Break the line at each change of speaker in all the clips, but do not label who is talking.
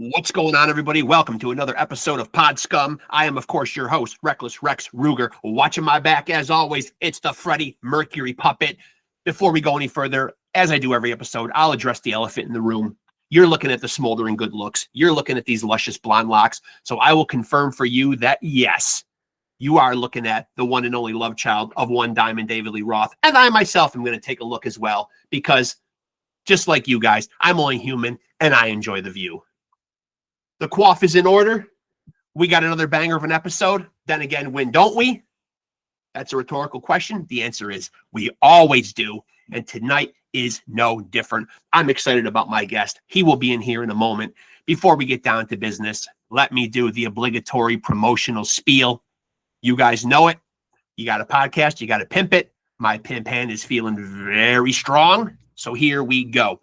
What's going on, everybody? Welcome to another episode of Pod Scum. I am, of course, your host, Reckless Rexx Ruger. Watching my back, as always, it's the Freddie Mercury puppet. Before we go any further, as I do every episode, I'll address the elephant in the room. You're looking at the smoldering good looks. You're looking at these luscious blonde locks. So I will confirm for you that, yes, you are looking at the one and only love child of one Diamond David Lee Roth. And I myself am going to take a look as well, because just like you guys, I'm only human and I enjoy the view. The quaff is in order. We got another banger of an episode. Then again, when don't we? That's a rhetorical question. The answer is we always do. And tonight is no different. I'm excited about my guest. He will be in here in a moment. Before we get down to business, let me do the obligatory promotional spiel. You guys know it. You got a podcast. You got to pimp it. My pimp hand is feeling very strong. So here we go.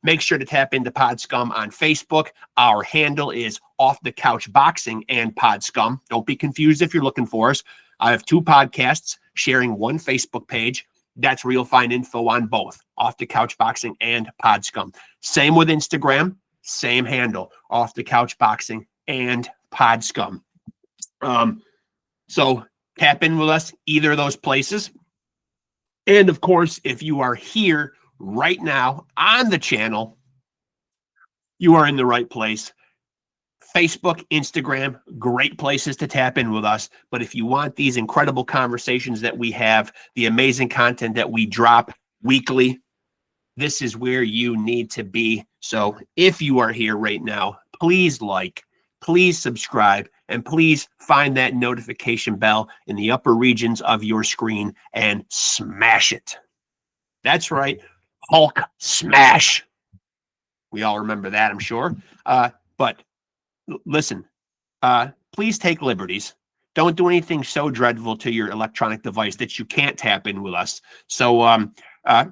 Make sure to tap into Pod Scum on Facebook. Our handle is Off the Couch Boxing and Pod Scum. Don't be confused if you're looking for us. I have two podcasts sharing one Facebook page. That's where you'll find info on both, Off the Couch Boxing and Pod Scum. Same with Instagram, same handle, Off the Couch Boxing and Pod Scum. So tap in with us, either of those places. And of course, if you are here right now on the channel, you are in the right place. Facebook, Instagram, great places to tap in with us. But if you want these incredible conversations that we have, the amazing content that we drop weekly, this is where you need to be. So if you are here right now, please like, please subscribe, and please find that notification bell in the upper regions of your screen and smash it. That's right. Hulk smash. We all remember that, I'm sure. But listen, please take liberties. Don't do anything so dreadful to your electronic device that you can't tap in with us. So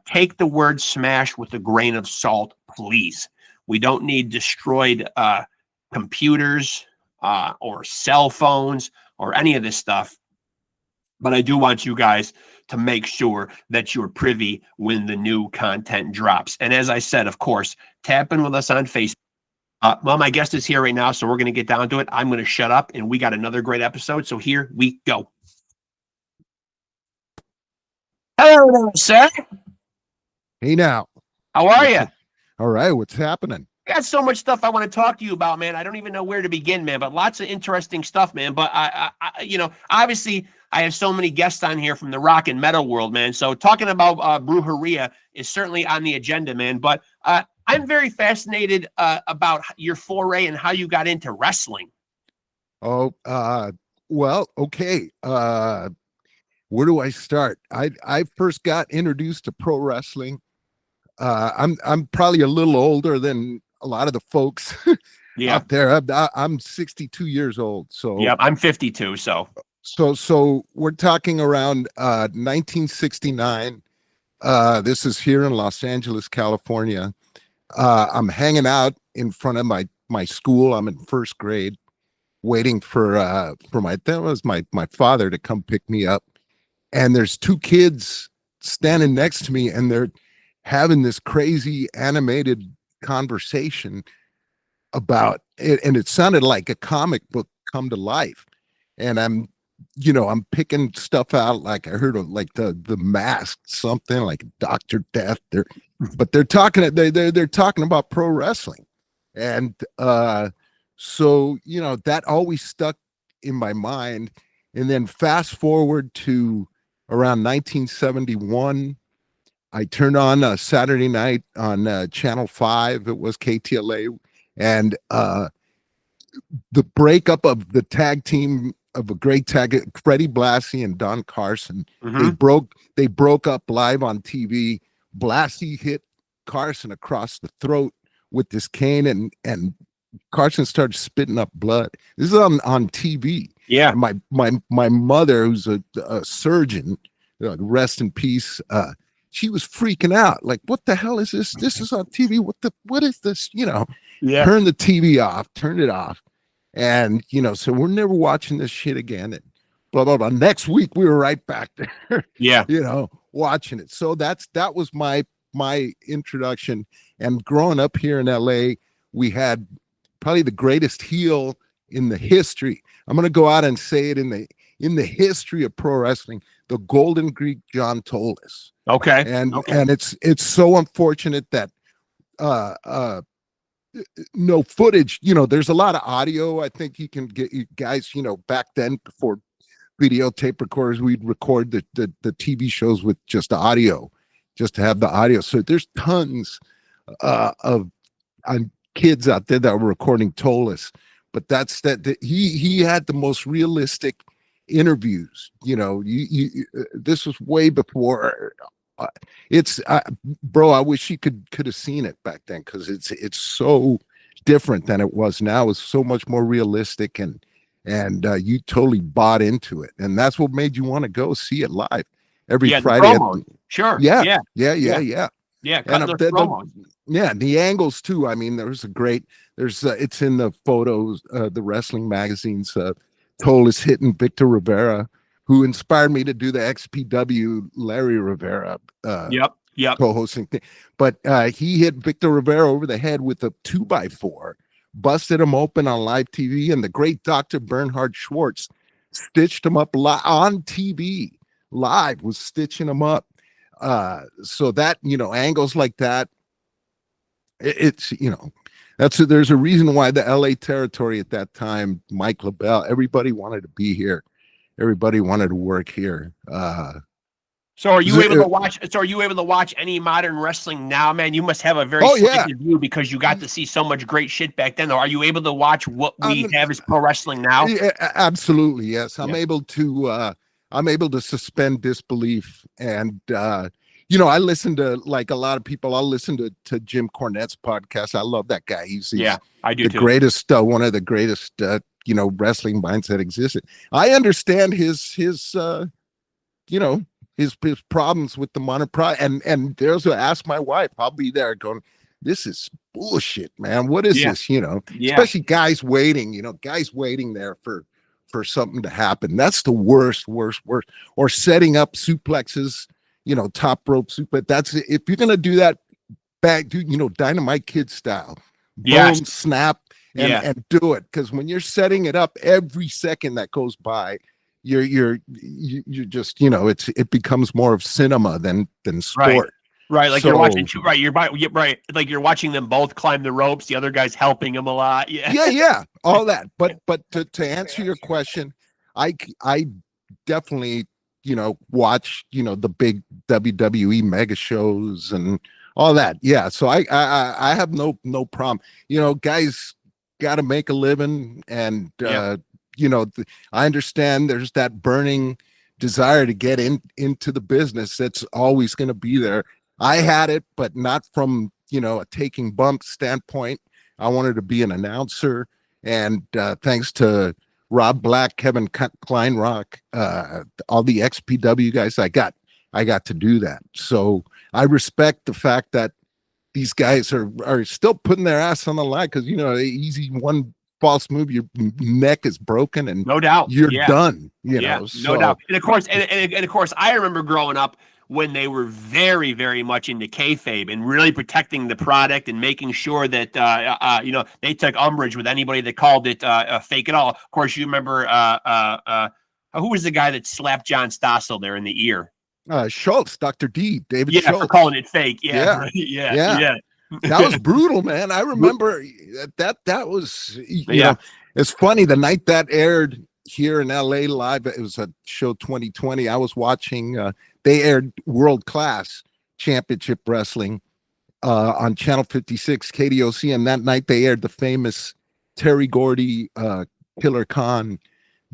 take the word smash with a grain of salt, please. We don't need destroyed computers or cell phones or any of this stuff. But I do want you guys to make sure that you're privy when the new content drops. And as I said, of course, tap in with us on Facebook. Well, my guest is here right now, so we're going to get down to it. I'm going to shut up, and we got another great episode. So here we go. Hello there, sir.
Hey now.
How are you?
All right. What's happening?
I got so much stuff I want to talk to you about, man. I don't even know where to begin, man, but lots of interesting stuff, man. But I obviously I have so many guests on here from the rock and metal world, man. So talking about Brujeria is certainly on the agenda, man. But I'm very fascinated about your foray and how you got into wrestling.
Oh, well, okay. Where do I start? I first got introduced to pro wrestling. I'm probably a little older than a lot of the folks out there. I'm 62 years old. So
yeah, I'm 52.
So we're talking around 1969. This is here in Los Angeles, California. I'm hanging out in front of my school. I'm in first grade, waiting for my father to come pick me up. And there's two kids standing next to me, and they're having this crazy animated conversation about it, and it sounded like a comic book come to life. And I'm picking stuff out, like I heard of like the Mask, something like Dr. Death. They're talking about pro wrestling. And so that always stuck in my mind. And then fast forward to around 1971, I turned on a Saturday night on Channel 5. It was KTLA. And the breakup of the tag team of a great tag, Freddie Blassie and Don Carson, they broke up live on TV. Blassie hit Carson across the throat with this cane, and Carson started spitting up blood. This is on TV.
Yeah.
And my mother, who's a surgeon, rest in peace, she was freaking out. Like, what the hell is this? This is on TV. What is this? Turn the TV off, turned it off. And, so we're never watching this shit again. And blah, blah, blah. Next week, we were right back there, watching it. So that was my introduction. And growing up here in LA, we had probably the greatest heel in the history. I'm going to go out and say it in the history of pro wrestling, the Golden Greek John Tolis.
Okay.
And it's so unfortunate that no footage, there's a lot of audio. I think you can get, you guys, back then before videotape recorders, we'd record the TV shows with just audio, just to have the audio. So there's tons of kids out there that were recording Tolis, but he had the most realistic interviews. This was way before. Bro, I wish you could have seen it back then, because it's so different than it was now. It's so much more realistic, and you totally bought into it, and that's what made you want to go see it live every Friday.
Sure.
Yeah.
Yeah.
And the angles too. I mean, it's in the photos, the wrestling magazines. Tolis hitting Victor Rivera, who inspired me to do the XPW Larry Rivera co-hosting thing. But he hit Victor Rivera over the head with a 2x4, busted him open on live TV, and the great Dr. Bernhard Schwartz stitched him up on TV live, was stitching him up. So that, angles like that, there's a reason why the LA territory at that time, Mike LaBelle, everybody wanted to be here. Everybody wanted to work here.
So are you able to watch any modern wrestling now, man? You must have a very selective view, because you got to see so much great shit back then. Though, are you able to watch what we have as pro wrestling now?
Yeah, absolutely, yes. I'm able to suspend disbelief, and I listen to, like a lot of people, I'll listen to Jim Cornette's podcast. I love that guy.
I do
the
too.
Greatest, one of the greatest, wrestling minds that existed. I understand his problems with the monopod, and there's a ask my wife. I'll be there going, this is bullshit, man. What is this? Especially guys waiting there for something to happen. That's the worst. Or setting up suplexes, top rope suplex. If you're gonna do that, Dynamite Kid style, boom, snap, and do it. Because when you're setting it up, every second that goes by, you're just, it becomes more of cinema than sport.
Right, like you're watching like you're watching them both climb the ropes. The other guy's helping them a lot.
Yeah, all that. But to answer your question, I definitely watch the big WWE mega shows and all that. Yeah, so I have no problem. Guys got to make a living, and I understand there's that burning desire to get into the business that's always going to be there. I had it, but not from a taking bump standpoint. I wanted to be an announcer, and thanks to Rob Black, Kevin Kleinrock, all the XPW guys, I got to do that. So I respect the fact that these guys are still putting their ass on the line, because easy one false move, your neck is broken, and
no doubt
you're done. No
doubt. And of course, I remember growing up when they were very, very much into kayfabe and really protecting the product and making sure that they took umbrage with anybody that called it fake at all. Of course, you remember who was the guy that slapped John Stossel there in the ear?
Schultz, Dr. D, David Schultz.
For calling it fake. Yeah.
That was brutal, man. I remember that was, it's funny. The night that aired here in LA live, it was a show 2020. I was watching, they aired World Class Championship Wrestling on Channel 56 KDOC. And that night they aired the famous Terry Gordy, Killer Khan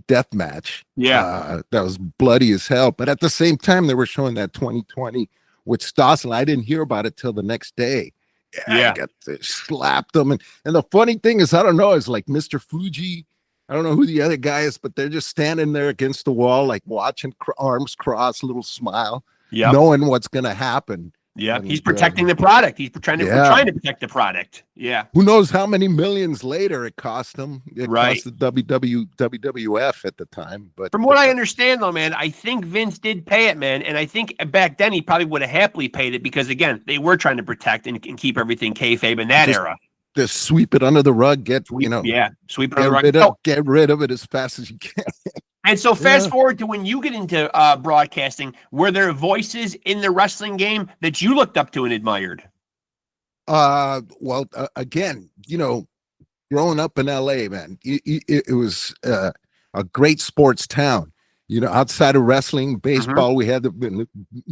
death match. That was bloody as hell. But at the same time, they were showing that 2020 with Stossel. I didn't hear about it till the next day. I slapped them. And the funny thing is, I don't know, it's like Mr. Fuji. I don't know who the other guy is, but they're just standing there against the wall, like watching, arms crossed, little smile, knowing what's going to happen.
Yeah, he's protecting the product. He's trying to protect the product. Yeah.
Who knows how many millions later it cost him? It cost the WWF at the time. But
from what I understand, though, man, I think Vince did pay it, man. And I think back then he probably would have happily paid it, because, again, they were trying to protect and keep everything kayfabe in that era.
sweep it under the rug,
Sweep it under
get
the rug.
get rid of it as fast as you can.
And so fast forward to when you get into broadcasting, were there voices in the wrestling game that you looked up to and admired?
Well, again, growing up in LA, man, it was a great sports town. Outside of wrestling, baseball, we had the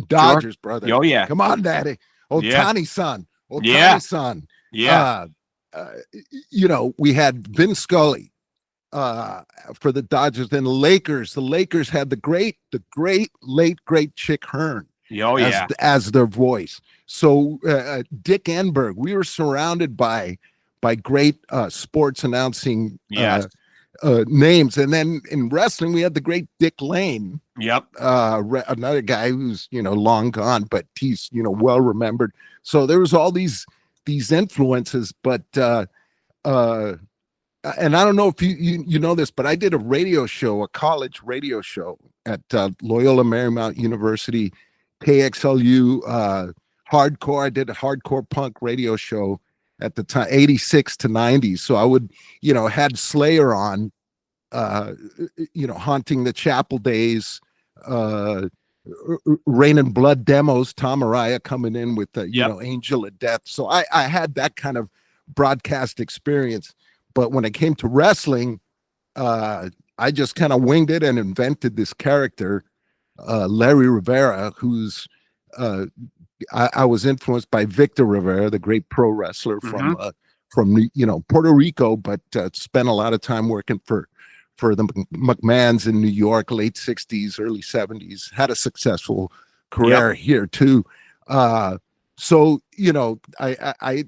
Dodgers, brother.
Oh, yeah.
Come on, daddy. Otani-san. Otani-san.
Yeah.
We had Vin Scully for the Dodgers. Then the Lakers had the great late great Chick Hearn as their voice. So Dick Enberg, we were surrounded by great sports announcing names. And then in wrestling, we had the great Dick Lane.
Yep.
Another guy who's long gone, but he's well remembered. So there was all these influences, but and I don't know if you know this, but I did a college radio show at Loyola Marymount University, KXLU, hardcore. I did a hardcore punk radio show at the time, 86 to 90. So I would, had Slayer on, Haunting the Chapel Days, Rain and Blood demos, Tom Araya coming in with Angel of Death. So I had that kind of broadcast experience. But when it came to wrestling, I just kind of winged it and invented this character, Larry Rivera, who's I was influenced by Victor Rivera, the great pro wrestler from Puerto Rico, but spent a lot of time working for the McMahons in New York, late 60s, early 70s, had a successful career here too. So, I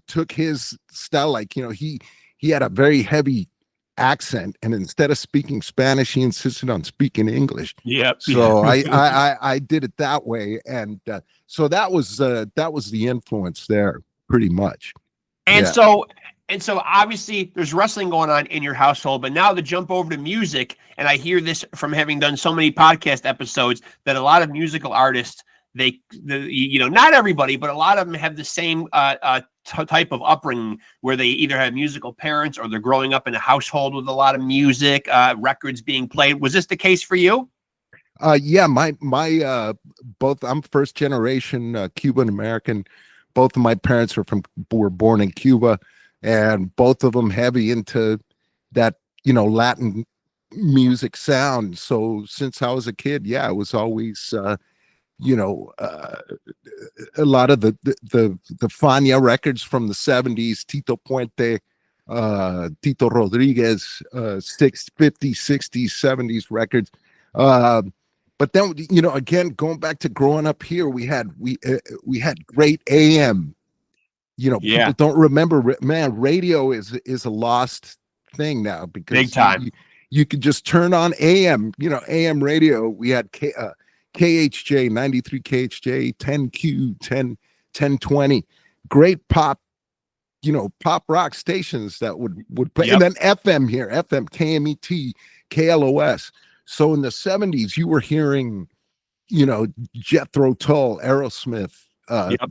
took his style, like, he had a very heavy accent, and instead of speaking Spanish, he insisted on speaking English. So I did it that way, and so that was the influence there, pretty much.
And so obviously there's wrestling going on in your household, but now the jump over to music, and I hear this from having done so many podcast episodes, that a lot of musical artists, not everybody, but a lot of them have the same type of upbringing where they either have musical parents or they're growing up in a household with a lot of music, records being played. Was this the case for you?
My both, I'm first generation Cuban American. Both of my parents were born in Cuba, and both of them heavy into that, Latin music sound. So since I was a kid, it was always a lot of the Fania records from the 70s, Tito Puente, Tito Rodriguez, 50s, 60s, 70s records. But then, again, going back to growing up here, we had great AM. People don't remember, man, radio is a lost thing now, because
big time.
You could just turn on AM, AM radio. We had KHJ, 93 KHJ, 10Q, 1020, great pop, pop rock stations that would play. And then FM here, FM, KMET, KLOS. So in the 70s, you were hearing, Jethro Tull, Aerosmith,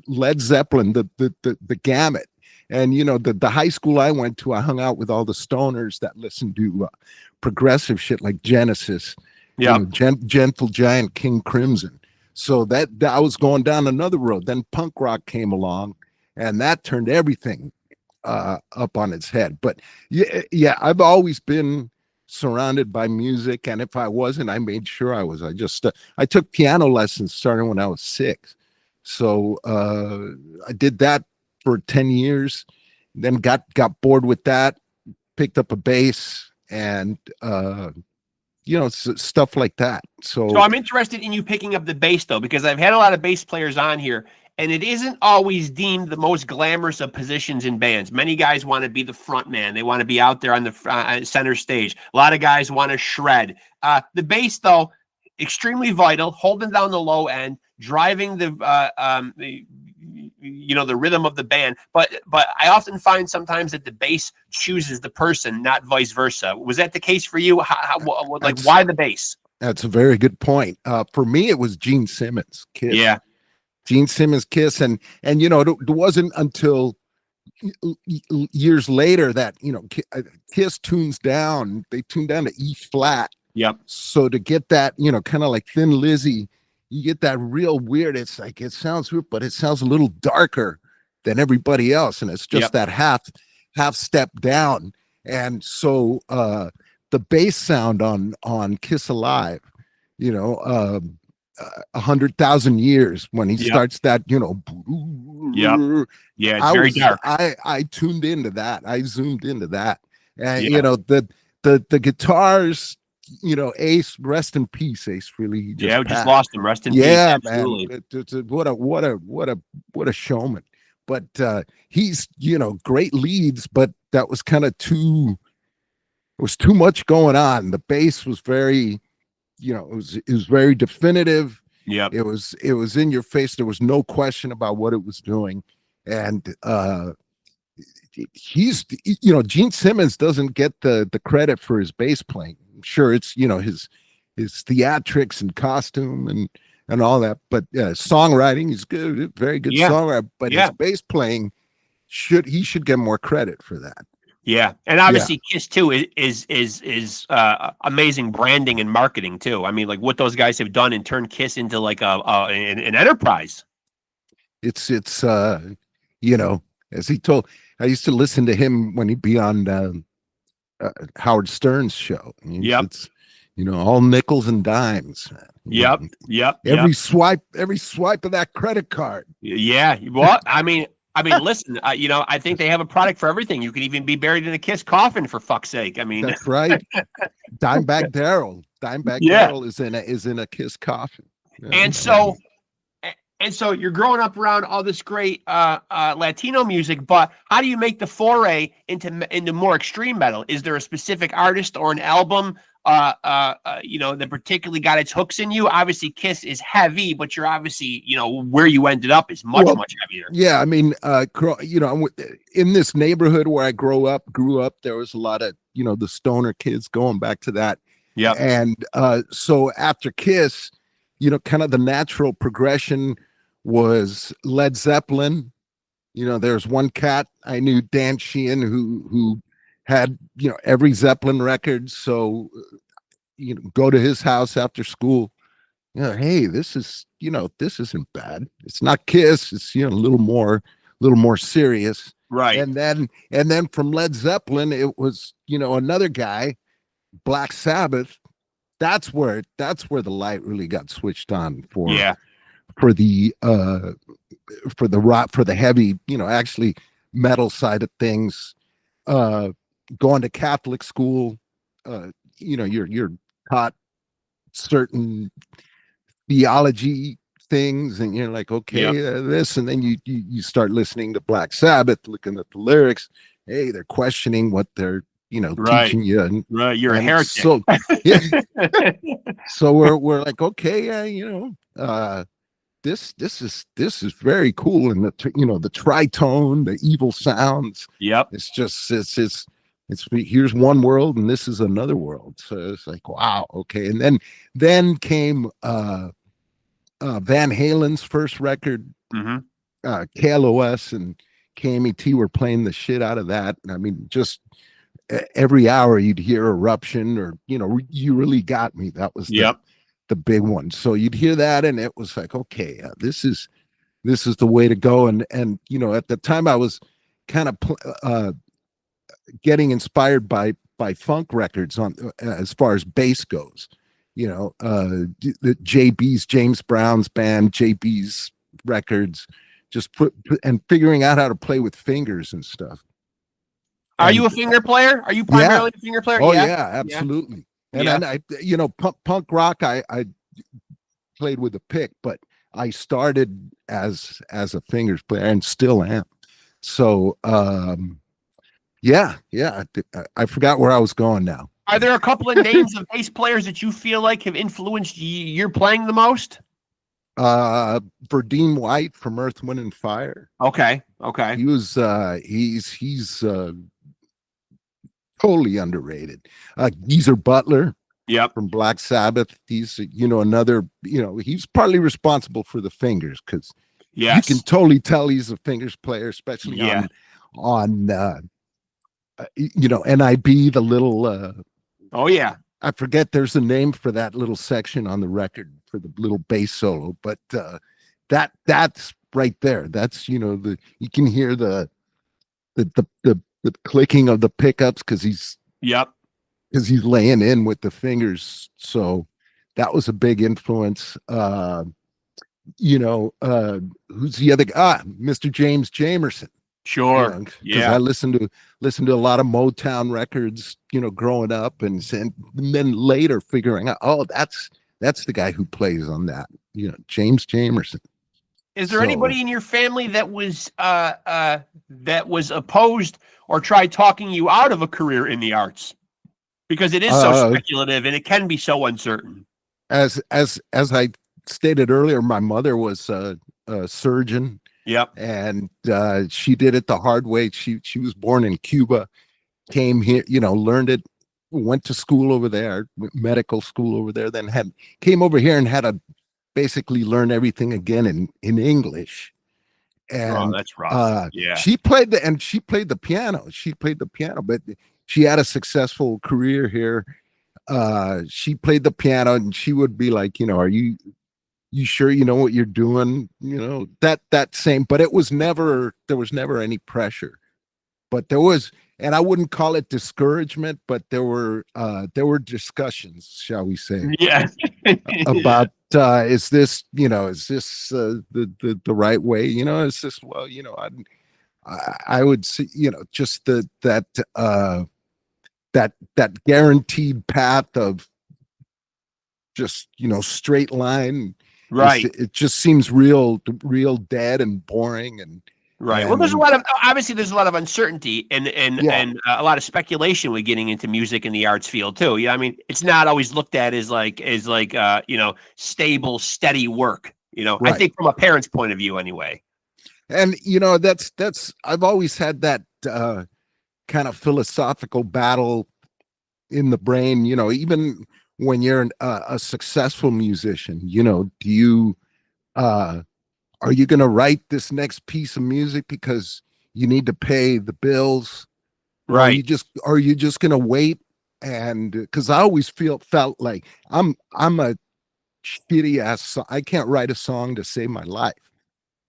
Led Zeppelin, the gamut. And, the high school I went to, I hung out with all the stoners that listened to progressive shit like Genesis, Gentle Giant, King Crimson. So that I was going down another road. Then punk rock came along, and that turned everything up on its head. But I've always been surrounded by music, and if I wasn't, I made sure I was. I took piano lessons starting when I was 6. So I did that for 10 years, then got bored with that, picked up a bass, and stuff like that. So
I'm interested in you picking up the bass, though, because I've had a lot of bass players on here, and it isn't always deemed the most glamorous of positions in bands. Many guys want to be the front man. They want to be out there on the center stage. A lot of guys want to shred. The bass, though, extremely vital, holding down the low end, driving the rhythm of the band. But I often find sometimes that the bass chooses the person, not vice versa. Was that the case for you? Why the bass?
That's a very good point. For me, it was Gene Simmons, Kiss.
Yeah.
Gene Simmons, Kiss. And it wasn't until, years later that, Kiss tunes down, they tune down to E flat.
Yep.
So to get that, kind of like Thin Lizzy, you get that real weird. It's like, it sounds weird, but it sounds a little darker than everybody else. And it's just that half step down. And so the bass sound on Kiss Alive, 100,000 Years, when he starts that,
yeah, it's very dark.
I tuned into that. I zoomed into that. And the guitars, Ace, rest in peace, Ace. Really,
we just lost him. Rest in peace.
Absolutely. Man. What a showman. But he's, great leads, but that was kind of too much going on. The bass was very, it was very definitive.
Yeah,
it was in your face. There was no question about what it was doing. And he's, Gene Simmons doesn't get the credit for his bass playing. I'm sure it's, his theatrics and costume and all that, but songwriting, he's good, very good songwriter, but his bass playing he should get more credit for that.
Yeah, and obviously Kiss too is amazing branding and marketing too. I mean, like what those guys have done and turned Kiss into like an enterprise.
It's as he told, I used to listen to him when he'd be on Howard Stern's show. It's all nickels and dimes.
Yep.
Every swipe of that credit card.
Yeah. Well, I mean, listen, I think they have a product for everything. You could even be buried in a Kiss coffin, for fuck's sake. I mean,
that's right. Dimebag Darrell Darrell is in a Kiss coffin.
And so you're growing up around all this great Latino music, but how do you make the foray into more extreme metal? Is there a specific artist or an album that particularly got its hooks in you? Obviously Kiss is heavy, but you're obviously, where you ended up is much heavier.
Yeah. I mean, in this neighborhood where I grew up, there was a lot of, the stoner kids going back to that.
Yeah.
And so after Kiss, kind of the natural progression was Led Zeppelin. There's one cat I knew, Dan Sheehan, who had, every Zeppelin record. So, go to his house after school. Hey, this isn't bad. It's not Kiss. It's, a little more serious.
Right.
And then from Led Zeppelin, it was, another guy, Black Sabbath. That's where the light really got switched on for the rock, for the heavy, actually metal side of things. Going to Catholic school, you're taught certain theology things, and you're like, okay, this, and then you start listening to Black Sabbath, looking at the lyrics. Hey, they're questioning what they're teaching you. And,
you're a heretic.
So, so we're like, okay, this is very cool, and the tritone, the evil sounds.
Yep.
It's just it's here's one world and this is another world. So it's like, wow, okay. And then came Van Halen's first record, KLOS and KMET were playing the shit out of that. And I mean, just every hour you'd hear Eruption or You Really Got Me. That was the big one. So you'd hear that and it was like, okay, this is the way to go. And at the time I was kind of getting inspired by funk records on as far as bass goes. The JB's, James Brown's band, JB's records, just and figuring out how to play with fingers and stuff.
Are you a finger player? Are you primarily a finger player?
Oh yeah, absolutely. And then I punk rock, I played with a pick, but I started as a fingers player and still am. So I forgot where I was going now.
Are there a couple of names of bass players that you feel like have influenced your playing the most?
Verdine White from Earth, Wind and Fire.
Okay.
He was he's totally underrated. Geezer Butler.
Yep.
From Black Sabbath. He's another, he's partly responsible for the fingers, because you can totally tell he's a fingers player, especially on NIB, the little
Oh yeah.
I forget, there's a name for that little section on the record for the little bass solo, but that's right there. That's you can hear the clicking of the pickups
Yep.
because he's laying in with the fingers. So that was a big influence. Who's the other guy? Mr. James Jamerson.
Sure.
Because I
Yeah.
listened to a lot of Motown records, growing up, and then later figuring out, oh, that's the guy who plays on that, James Jamerson.
Is there
So
anybody in your family that was opposed or tried talking you out of a career in the arts? Because it is so speculative and it can be so uncertain.
as I stated earlier, my mother was a surgeon.
Yep.
And she did it the hard way. She was born in Cuba, came here, learned it, went to school over there, medical school over there, then came over here and had to basically learn everything again in English. And
that's rough. Yeah.
she played the piano. She played the piano, but she had a successful career here. She played the piano, and she would be like, are you sure you know what you're doing? That same, but there was never any pressure. But there was, and I wouldn't call it discouragement, but there were discussions, shall we say,
Yeah.
about is this the right way? Is this, well, I would see, just that guaranteed path of just, straight line.
Right.
It just seems real dead and boring. And
right. Well, there's a lot of uncertainty and a lot of speculation with getting into music in the arts field too. Yeah, I mean, it's not always looked at as like stable, steady work. Right. I think from a parent's point of view, anyway.
And that's I've always had that kind of philosophical battle in the brain. Even when you're a successful musician, do you are you going to write this next piece of music because you need to pay the bills?
Right.
Are you just going to wait? And because I always felt like I'm a shitty ass. I can't write a song to save my life.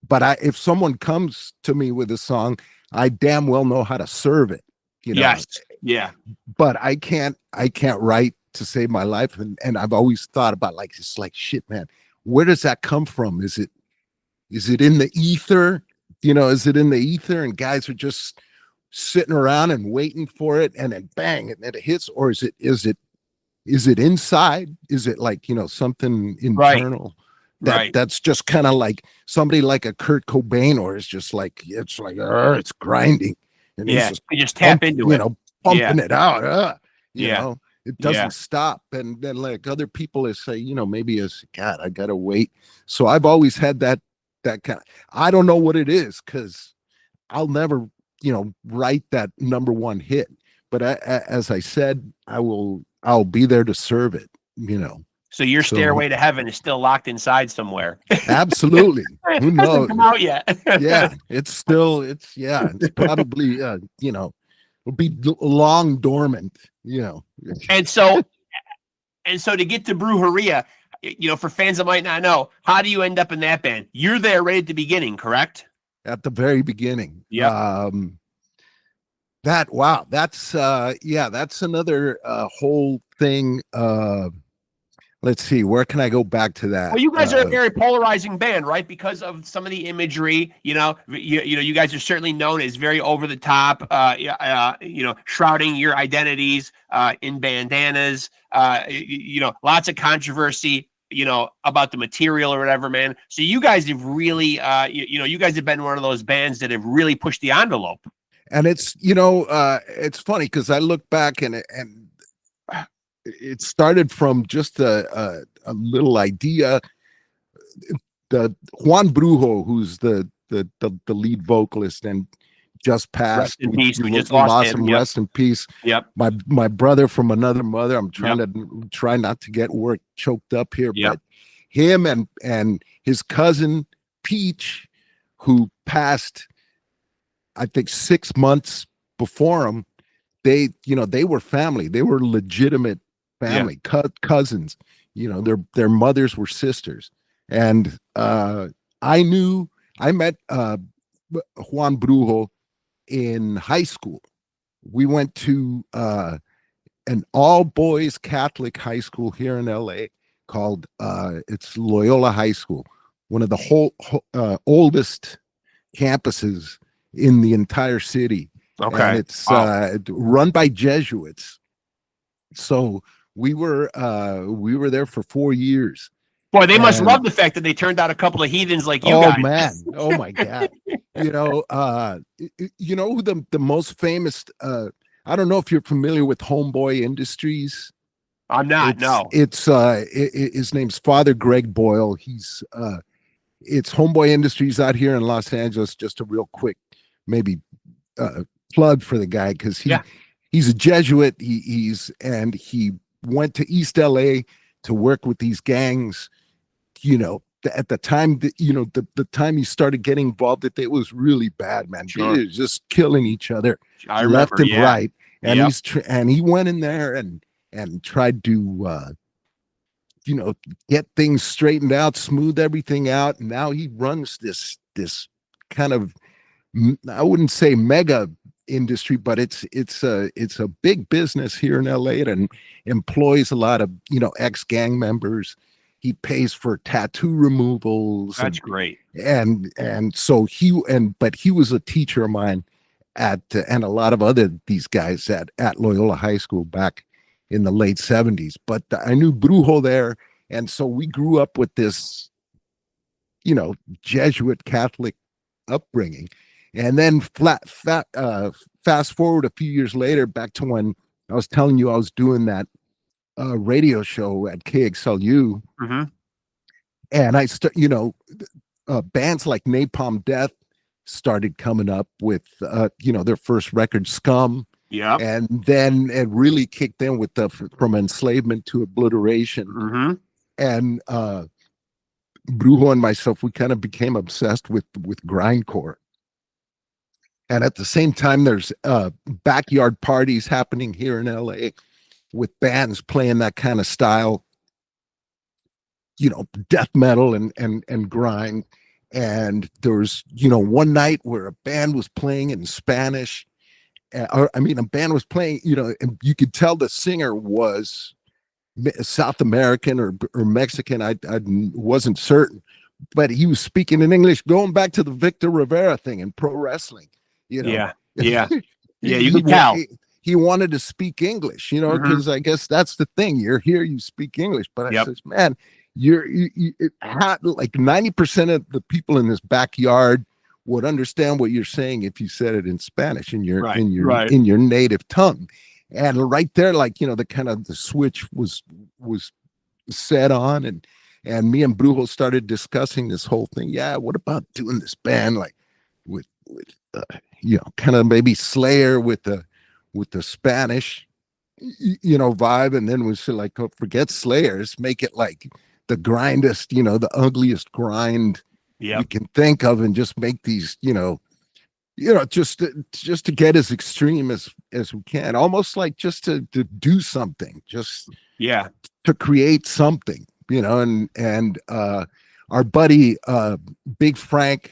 But if someone comes to me with a song, I damn well know how to serve it.
Yes. Yeah.
But I can't write to save my life. And I've always thought about, like, it's like, shit, man, where does that come from? Is it in the ether? Is it in the ether and guys are just sitting around and waiting for it, and then bang, and then it hits? Or is it inside? Is it like, something internal?
Right.
That's just kind of like somebody like a Kurt Cobain, or it's just like, it's grinding. And
you just tap into it.
Pumping it out. It doesn't stop. And then, like, other people say, maybe it's, God, I gotta wait. So I've always had that kind of, I don't know what it is, because I'll never, write that number one hit. But as I said, I'll be there to serve it,
So your stairway to heaven is still locked inside somewhere.
Absolutely. Who knows?
Hasn't come out yet.
Yeah, it's probably will be long dormant.
And so to get to Brujeria, for fans that might not know, how do you end up in that band? You're there right at the beginning, correct?
At the very beginning.
Yeah.
That's another whole thing. Let's see, where can I go back to that?
Well, you guys are a very polarizing band, right? Because of some of the imagery, you guys are certainly known as very over the top, shrouding your identities in bandanas, lots of controversy, about the material or whatever, man. So you guys have really, you guys have been one of those bands that have really pushed the envelope.
And it's, it's funny because I look back and it started from just a little idea. The Juan Brujo, who's the lead vocalist and just passed.
Rest in peace. We just
lost
him.
Him.
Yep.
Rest in peace.
Yep.
My brother from another mother. I'm trying to try not to get work choked up here, but him and his cousin Peach, who passed I think 6 months before them, they were family. They were legitimate family, cousins. Their mothers were sisters. And I met Juan Brujo in high school. We went to an all-boys Catholic high school here in LA called it's Loyola High School, one of the oldest campuses in the entire city.
Okay.
And it's run by Jesuits. So we were there for 4 years.
Boy, they must love the fact that they turned out a couple of heathens like you guys.
Oh man, oh my God. Who the most famous I don't know if you're familiar with Homeboy Industries.
I'm not.
His name's Father Greg Boyle. It's Homeboy Industries out here in Los Angeles. Just a real quick maybe plug for the guy, because he's a Jesuit. He went to East LA to work with these gangs. At the time that the time he started getting involved, it was really bad, man.
Sure.
They were just killing each other
left
and right. And he went in there and tried to get things straightened out, smooth everything out. And now he runs this kind of, I wouldn't say mega industry, but it's a big business here in LA and employs a lot of ex-gang members. He pays for tattoo removals.
That's great.
And so he was a teacher of mine and a lot of these guys at Loyola High School back in the late 70s. But I knew Brujo there, and so we grew up with this Jesuit Catholic upbringing. And then fast forward a few years later, back to when I was telling you I was doing that radio show at KXLU.
Mm-hmm.
And I bands like Napalm Death started coming up with their first record, SCUM.
Yeah.
And then it really kicked in with From Enslavement to Obliteration.
Mm-hmm.
And Brujo and myself, we kind of became obsessed with grindcore. And at the same time, there's backyard parties happening here in LA with bands playing that kind of style, death metal and grind. And there was, one night where a band was playing in Spanish. A band was playing, and you could tell the singer was South American or Mexican. I wasn't certain, but he was speaking in English, going back to the Victor Rivera thing in pro wrestling.
Yeah. You can tell.
He wanted to speak English, because I guess that's the thing. You're here, you speak English. But I says, man, it had like 90% of the people in this backyard would understand what you're saying if you said it in Spanish in your native tongue. And right there, like, the switch was set on, and me and Brujo started discussing this whole thing. Yeah, what about doing this band like with kind of maybe Slayer with the Spanish vibe, and then we said, like, oh, forget Slayers, make it like the grindest, the ugliest grind you can think of, and just make these, just to get as extreme as we can, almost like just to do something, just to create something, and our buddy Big Frank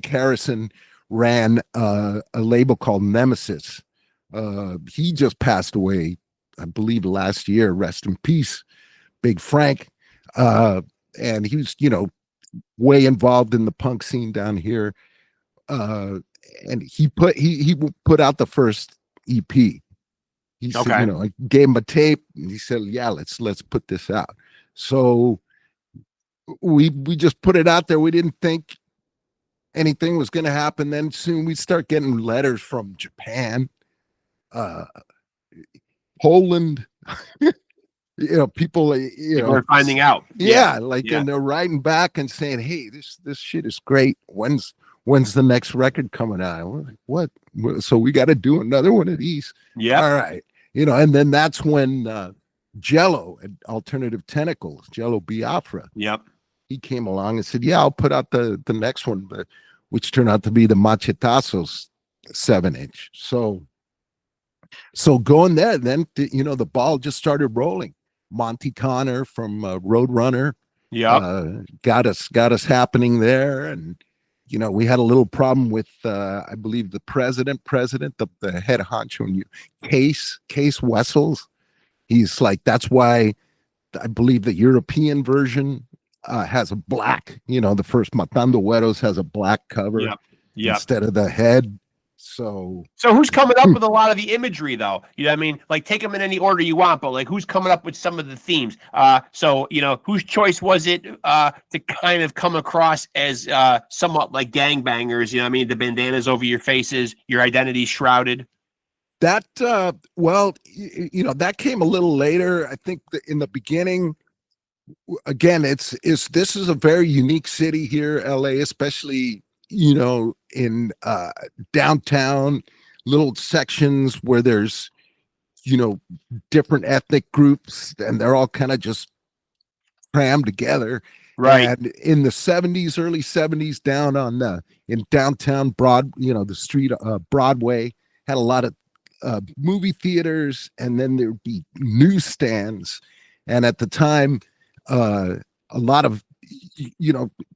Harrison ran a label called Nemesis. He just passed away, I believe, last year. Rest in peace, Big Frank. And he was, way involved in the punk scene down here. And he put out the first EP. He said, I gave him a tape, and he said, yeah, let's put this out. So we just put it out there. We didn't think anything was going to happen. Then soon we start getting letters from Japan, Poland, people,
people are finding out.
And they're writing back and saying, hey, this shit is great. When's the next record coming out? We're like, what? So we got to do another one of these.
Yeah.
All right. And then that's when Jello and Alternative Tentacles, Jello Biafra.
Yep.
He came along and said, yeah, I'll put out the next one, but which turned out to be the Machetazos 7-inch. So going there, then the ball just started rolling. Monty Connor from Roadrunner, got us happening there, and we had a little problem with I believe the president, the head honcho, Case Wessels. He's like, that's why I believe the European version has a black. The first Matando Güeros has a black cover instead of the head. So
who's coming up with a lot of the imagery, though? You know what I mean? Like, take them in any order you want, but like, who's coming up with some of the themes? Whose choice was it to kind of come across as somewhat like gangbangers? You know what I mean? The bandanas over your faces, your identity shrouded.
That that came a little later. I think in the beginning, again, this is a very unique city here, LA, especially in downtown, little sections where there's different ethnic groups, and they're all kind of just crammed together.
Right.
And in the 70s, early 70s, down on in downtown the street Broadway had a lot of movie theaters, and then there'd be newsstands, and at the time a lot of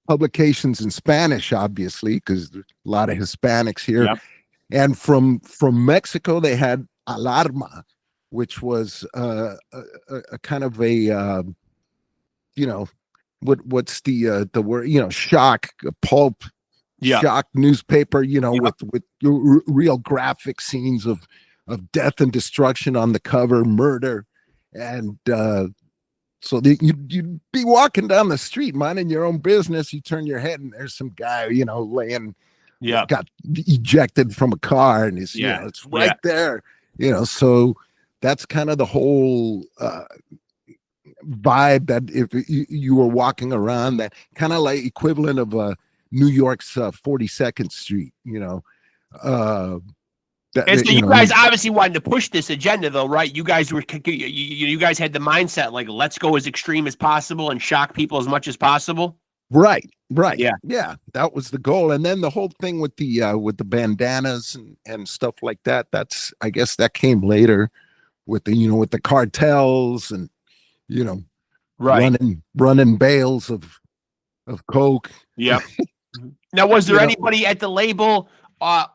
publications in Spanish, obviously, because a lot of Hispanics here.
Yep.
And from Mexico, they had Alarma, which was a kind of a what's the word, shock, pulp, shock newspaper, with real graphic scenes of death and destruction on the cover, murder, and so you'd be walking down the street, minding your own business. You turn your head, and there's some guy, laying, got ejected from a car, and it's it's right there, So that's kind of the whole vibe that if you were walking around, that kind of like equivalent of New York's 42nd Street,
And so you guys obviously wanted to push this agenda, though, right? You guys were, you guys had the mindset like, let's go as extreme as possible and shock people as much as possible.
Right. Yeah. That was the goal. And then the whole thing with the bandanas and stuff like that. I guess that came later with the cartels and running bales of coke.
Yeah. Now, was there anybody at the label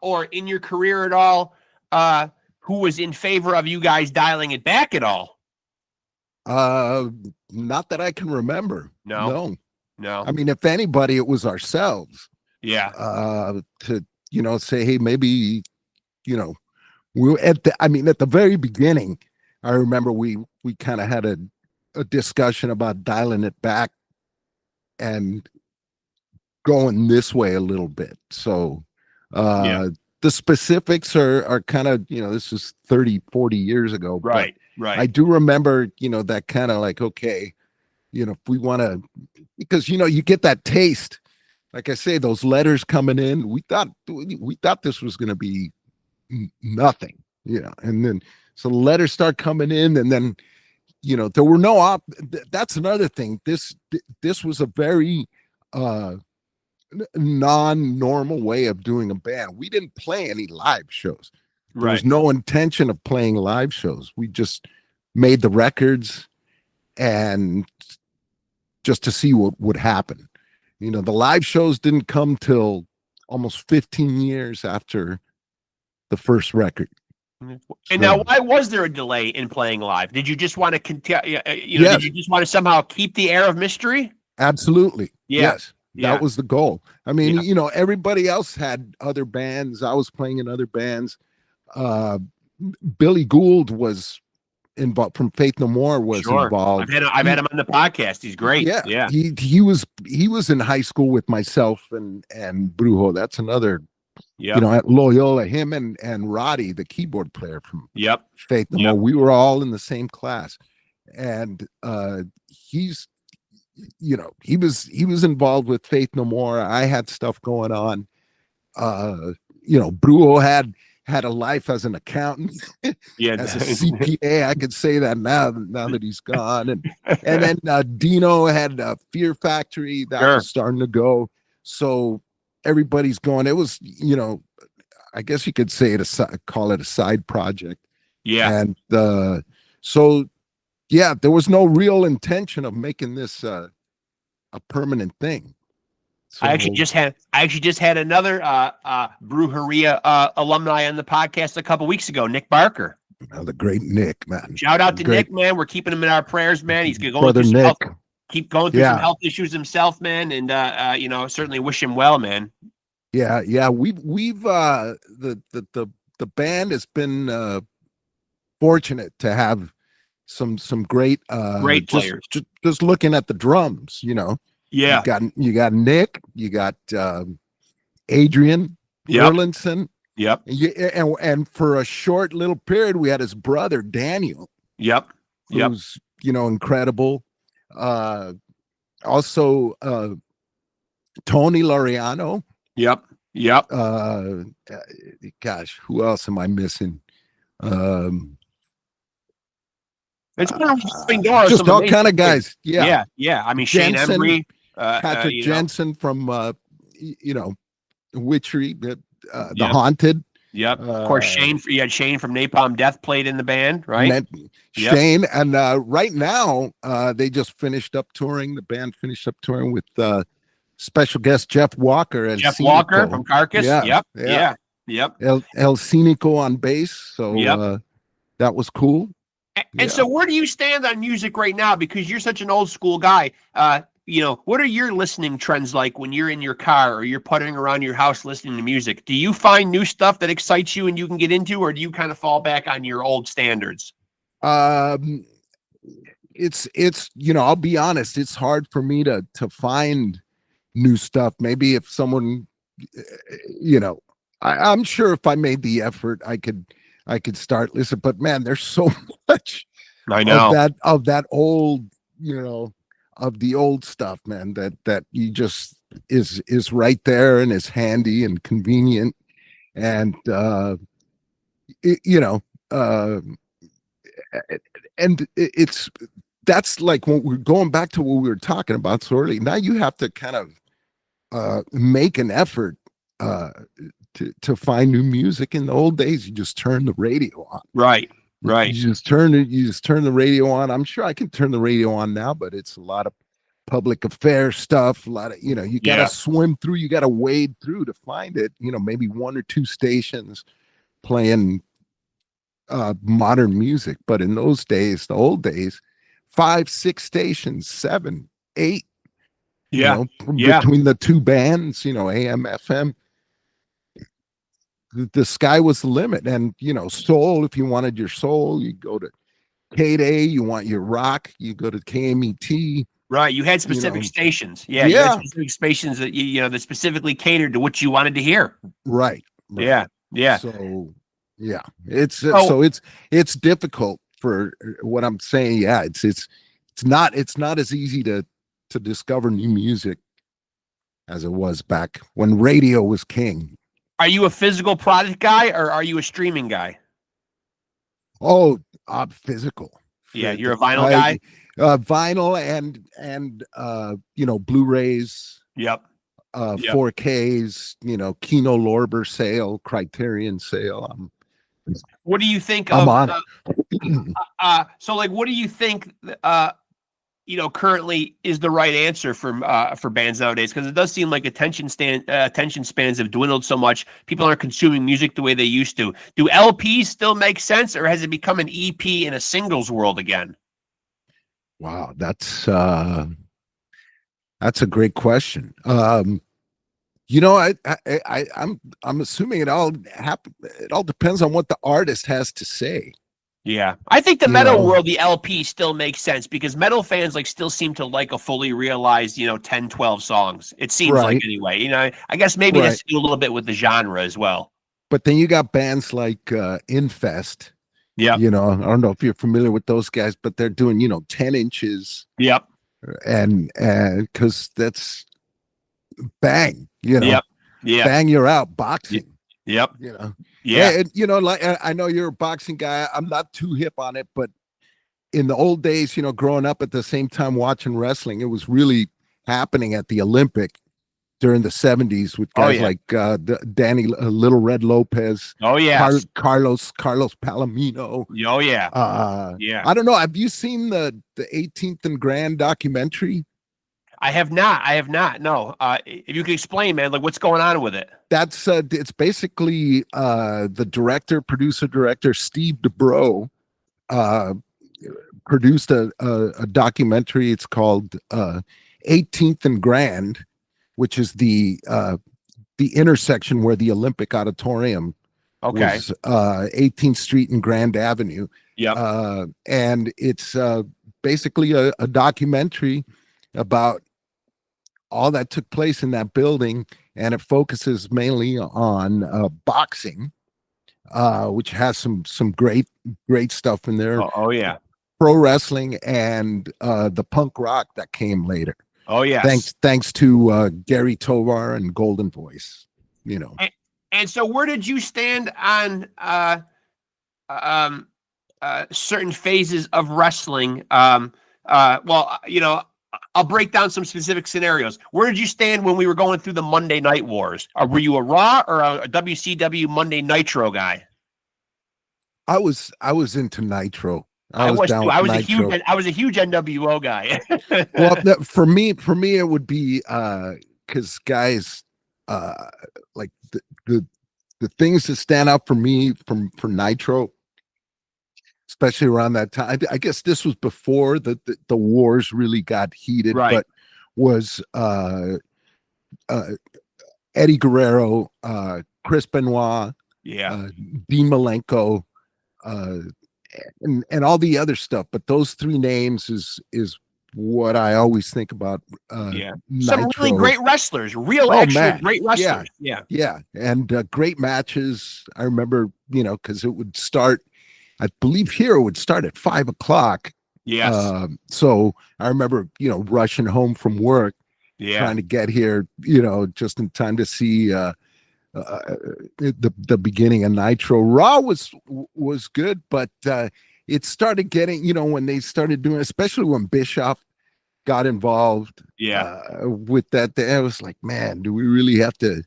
or in your career at all who was in favor of you guys dialing it back at all?
Not that I can remember.
No.
I mean, if anybody, it was ourselves.
Yeah.
To say, hey, maybe we at the very beginning, I remember we kind of had a discussion about dialing it back and going this way a little bit. So the specifics are kind of, this is 30, 40 years ago.
Right.
I do remember, that kind of like, okay, if we want to, because, you get that taste, like I say, those letters coming in, we thought this was going to be nothing, and then, so the letters start coming in, and then, there were no that's another thing. This was a very, non-normal way of doing a band. We didn't play any live shows. There was no intention of playing live shows. We just made the records and just to see what would happen. The live shows didn't come till almost 15 years after the first record.
And now, why was there a delay in playing live? Did you just want to continue? Did you just want to somehow keep the air of mystery?
Absolutely.
Yeah.
Yes. That was the goal. I mean, everybody else had other bands. I was playing in other bands. Billy Gould was involved from Faith No More, was involved.
I've had him on the podcast. He's great. Yeah.
He was in high school with myself and Brujo. That's another, at Loyola, him and Roddy, the keyboard player from Faith No More. We were all in the same class. And he was involved with Faith No More. I had stuff going on. Brujo had a life as an accountant, as a CPA. I could say that now that he's gone. And then Dino had a Fear Factory that was starting to go. So everybody's going. It was, I guess you could say call it a side project.
Yeah.
And so yeah, there was no real intention of making this a permanent thing. So
I actually just had another Brujeria alumni on the podcast a couple weeks ago, Nick Barker.
the great Nick, man.
Shout out to
Great
Nick, man. We're keeping him in our prayers, man. He's going
brother
through some
Nick.
going through some health issues himself, man. And certainly wish him well, man.
Yeah. We've the band has been fortunate to have some great
Players.
Just looking at the drums,
Yeah.
You got Nick, you got Adrian Erlinson.
Yep.
And for a short little period, we had his brother Daniel.
Yep.
Who's incredible. Also Tony Laureano.
Yep.
Gosh, who else am I missing?
It's just
all kind of guys.
Yeah. I mean, Shane
Jensen,
Embry,
Patrick Jensen from Witchery, the
Yep.
Haunted.
Yep. Of course, Shane. You had Shane from Napalm Death played in the band, right?
Shane, and right now they just finished up touring. The band finished up touring with special guest Jeff Walker and
Walker from Carcass. Yep.
El Cinico on bass. So that was cool.
And so where do you stand on music right now? Because you're such an old school guy. What are your listening trends like when you're in your car or you're puttering around your house listening to music? Do you find new stuff that excites you and you can get into, or do you kind of fall back on your old standards?
It's I'll be honest, it's hard for me to find new stuff. Maybe if someone, I'm sure if I made the effort, I could start listening, but man, there's so much
I know
of that old, of the old stuff, man, that you just is right there and is handy and convenient. And that's like when we're going back to what we were talking about so early. Now you have to kind of make an effort to find new music. In the old days, you just turn the radio on. Right. You just turn the radio on. I'm sure I can turn the radio on now, but it's a lot of public affairs stuff. A lot of, you got to swim through, you got to wade through to find it. Maybe one or two stations playing modern music. But in those days, the old days, 5, 6 stations, 7, 8, between the two bands, AM, FM. The sky was the limit. And soul, if you wanted your soul, you go to a.k.a. You want your rock, you go to KMET.
Right, you had specific stations. You had specific stations that that specifically catered to what you wanted to hear.
Right.
Yeah.
So it's difficult for what I'm saying. Yeah, it's not as easy to discover new music as it was back when radio was king.
Are you a physical product guy or are you a streaming guy?
Oh, physical.
Yeah, you're a vinyl guy.
Vinyl and Blu-rays.
Yep.
4Ks. Kino Lorber sale, Criterion sale.
What do you think
I'm
of?
on
So, what do you think? Currently is the right answer for bands nowadays, because it does seem like attention spans have dwindled so much. People aren't consuming music the way they used to. Do LPs still make sense, or has it become an EP in a singles world again?
Wow, that's a great question. I'm assuming it all depends on what the artist has to say.
Yeah, I think the metal world, the LP still makes sense, because metal fans still seem to like a fully realized, 10, 12 songs. It seems like, anyway. I guess maybe that's a little bit with the genre as well.
But then you got bands like Infest.
Yeah.
I don't know if you're familiar with those guys, but they're doing 10 inches.
Yep.
And because that's bang.
Yep. Yeah.
Bang, you're out boxing.
Yep.
Yeah. And, I know you're a boxing guy. I'm not too hip on it, but in the old days, growing up at the same time watching wrestling, it was really happening at the Olympic. during the 70s with
Oh,
guys
yeah.
like Danny Little Red Lopez,
Oh, yes.
Carlos Palomino.
Oh, yeah. Yeah.
I don't know. Have you seen the 18th and Grand documentary?
I have not. I have not. No. If you could explain, man, like what's going on with it.
That's it's basically the producer director Steve Dubrow produced a documentary. It's called 18th and Grand, which is the intersection where the Olympic Auditorium
Okay.
was, 18th Street and Grand Avenue.
Yep.
And it's basically a documentary about all that took place in that building, and it focuses mainly on boxing, which has some great stuff in there.
Oh, yeah.
Pro wrestling and the punk rock that came later.
Oh, yes.
Thanks to Gary Tovar and Golden Voice, you know.
And so where did you stand on certain phases of wrestling? Well, you know, I'll break down some specific scenarios. Where did you stand when we were going through the Monday Night Wars? Were you a Raw or a WCW Monday Nitro guy?
I was into Nitro.
I was
down
too.
with
I was
Nitro.
a huge NWO guy.
Well, for me, it would be because guys, like the things that stand out for me for Nitro, especially around that time. I guess this was before the wars really got heated,
Right.
but was Eddie Guerrero, Chris Benoit,
Yeah.
Dean Malenko, and all the other stuff. But those three names is what I always think about.
Yeah.
Nitro.
Some really great wrestlers, great wrestlers.
Yeah. And great matches. I remember, you know, because it would start, I believe here it would start at 5 o'clock.
Yes.
So I remember, you know, rushing home from work, trying to get here, you know, just in time to see the beginning of Nitro. Raw was good, but it started getting, you know, when they started doing, especially when Bischoff got involved with that, I was like, man, do we really have to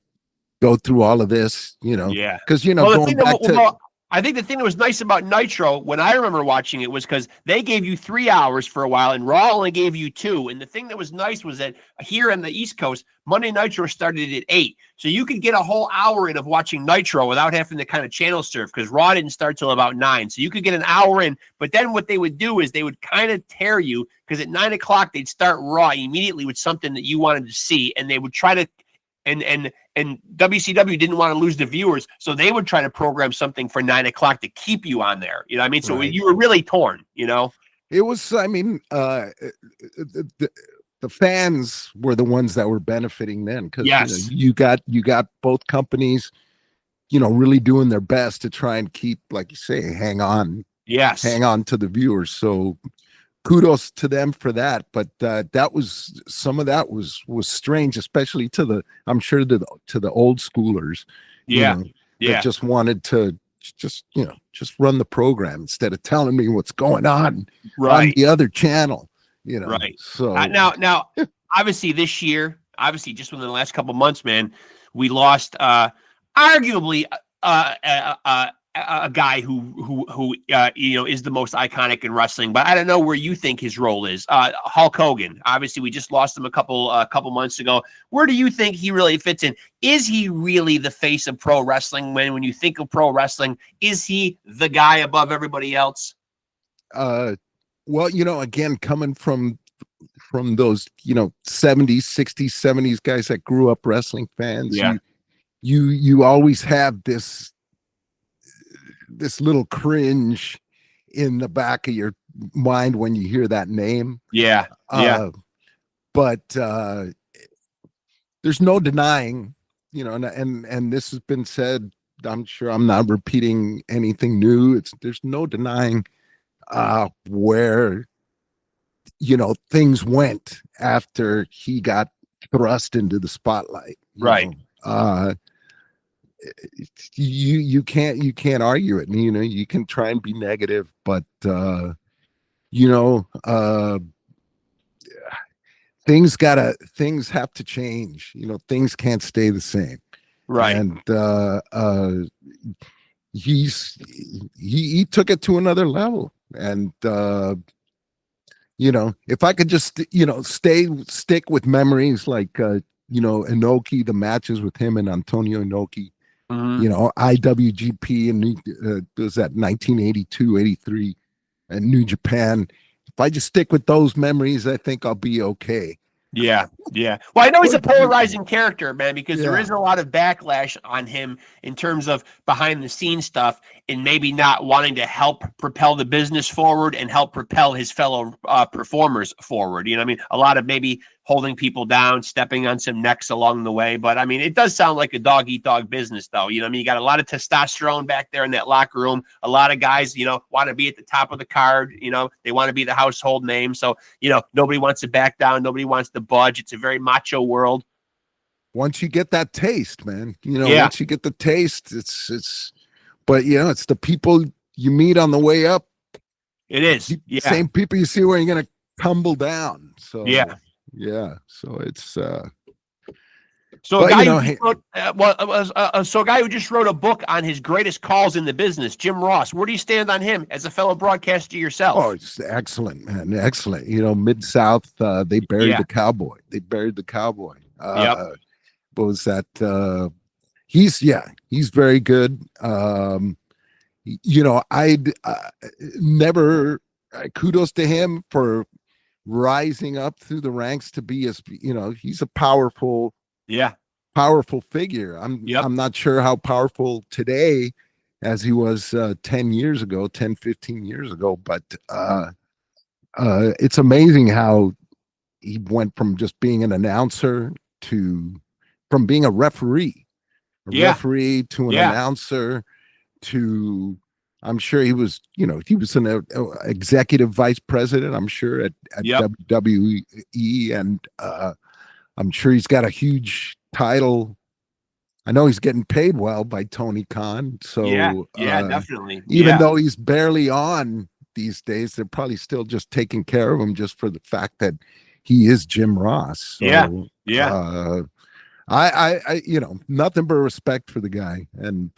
go through all of this, you know?
Yeah.
Because, you know, going back to...
I think the thing that was nice about Nitro when I remember watching it was because they gave you 3 hours for a while and Raw only gave you 2. And the thing that was nice was that here on the East Coast, Monday Nitro started at 8. So you could get a whole hour in of watching Nitro without having to kind of channel surf because Raw didn't start till about 9. So you could get an hour in. But then what they would do is they would kind of tear you because at 9 o'clock, they'd start Raw immediately with something that you wanted to see. And they would try to and WCW didn't want to lose the viewers, so they would try to program something for 9 o'clock to keep you on there. You know what I mean? So you were really torn, you know?
It was, I mean, the fans were the ones that were benefiting then because you got both companies, you know, really doing their best to try and keep, like you say, hang on to the viewers. So kudos to them for that, but that was some of that was strange, especially to the, I'm sure to the old schoolers, that just wanted to just run the program instead of telling me what's going on the other channel, you know.
Right.
So
now, obviously this year, just within the last couple of months, man, we lost arguably a guy who you know is the most iconic in wrestling, but I don't know where you think his role is. Hulk Hogan. Obviously, we just lost him a couple months ago. Where do you think he really fits in? Is he really the face of pro wrestling? When you think of pro wrestling, is he the guy above everybody else?
Well, you know, again, coming from those, you know, 70s, 60s, 70s guys that grew up wrestling fans, you always have this little cringe in the back of your mind when you hear that name. But there's no denying, you know, and this has been said, I'm sure I'm not repeating anything new. There's no denying where, you know, things went after he got thrust into the spotlight.
Right.
You can't argue it. You know, you can try and be negative, but you know, things have to change. You know, things can't stay the same.
Right.
And he took it to another level. And you know, if I could just, you know, stick with memories like you know, Inoki, the matches with him and Antonio Inoki,
Mhm.
you know, IWGP and was that 1982, 83 and New Japan. If I just stick with those memories, I think I'll be okay.
Yeah, yeah. Well, I know he's a
But,
polarizing character, man, because there
yeah.
is a lot of backlash on him in terms of behind the scenes stuff and maybe not wanting to help propel the business forward and help propel his fellow performers forward. You know what I mean? A lot of maybe holding people down, stepping on some necks along the way. But I mean, it does sound like a dog eat dog business, though. You know what I mean? You got a lot of testosterone back there in that locker room. A lot of guys, you know, want to be at the top of the card. You know, they want to be the household name. So, you know, nobody wants to back down. Nobody wants to budge. It's a very macho world.
Once you get that taste, man, you know,
Yeah.
once you get the taste, but you know, it's the people you meet on the way up.
It is. Yeah.
Same people you see where you're going to tumble down. So,
Yeah.
So it's,
So a
but,
guy
you know,
who just wrote, so a guy who just wrote a book on his greatest calls in the business, Jim Ross. Where do you stand on him as a fellow broadcaster yourself?
oh, it's excellent, man. Excellent. You know, Mid-South, they buried the cowboy. They buried the cowboy.
Yep.
What was that? He's very good. You know, I'd never kudos to him for rising up through the ranks to be as, you know, he's a powerful figure. I'm not sure how powerful today as he was 10 years ago, 10, 15 years ago, but it's amazing how he went from just being an announcer from being a referee to an announcer to, I'm sure he was, you know, he was an executive vice president, I'm sure at WWE, and I'm sure he's got a huge title. I know he's getting paid well by Tony Khan. So
definitely.
Even though he's barely on these days, they're probably still just taking care of him just for the fact that he is Jim Ross. So I you know, nothing but respect for the guy. And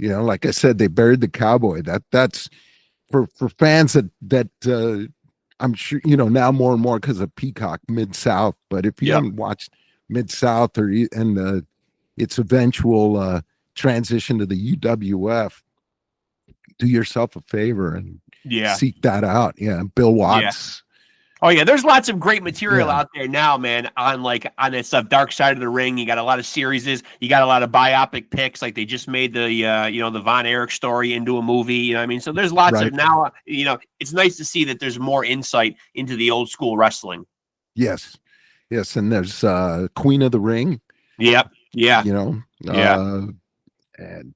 you know, like I said, they buried the cowboy. That's for fans that I'm sure, you know, now more and more because of Peacock Mid-South. But if you haven't watched Mid-South and its eventual transition to the UWF, do yourself a favor and seek that out. Yeah, Bill Watts.
Oh yeah, there's lots of great material out there now, man. On that stuff, Dark Side of the Ring. You got a lot of series. You got a lot of biopic picks. Like they just made the you know, the Von Erich story into a movie. You know what I mean? So there's lots of now. You know, it's nice to see that there's more insight into the old school wrestling.
Yes, and there's Queen of the Ring.
Yep. Yeah.
You know. And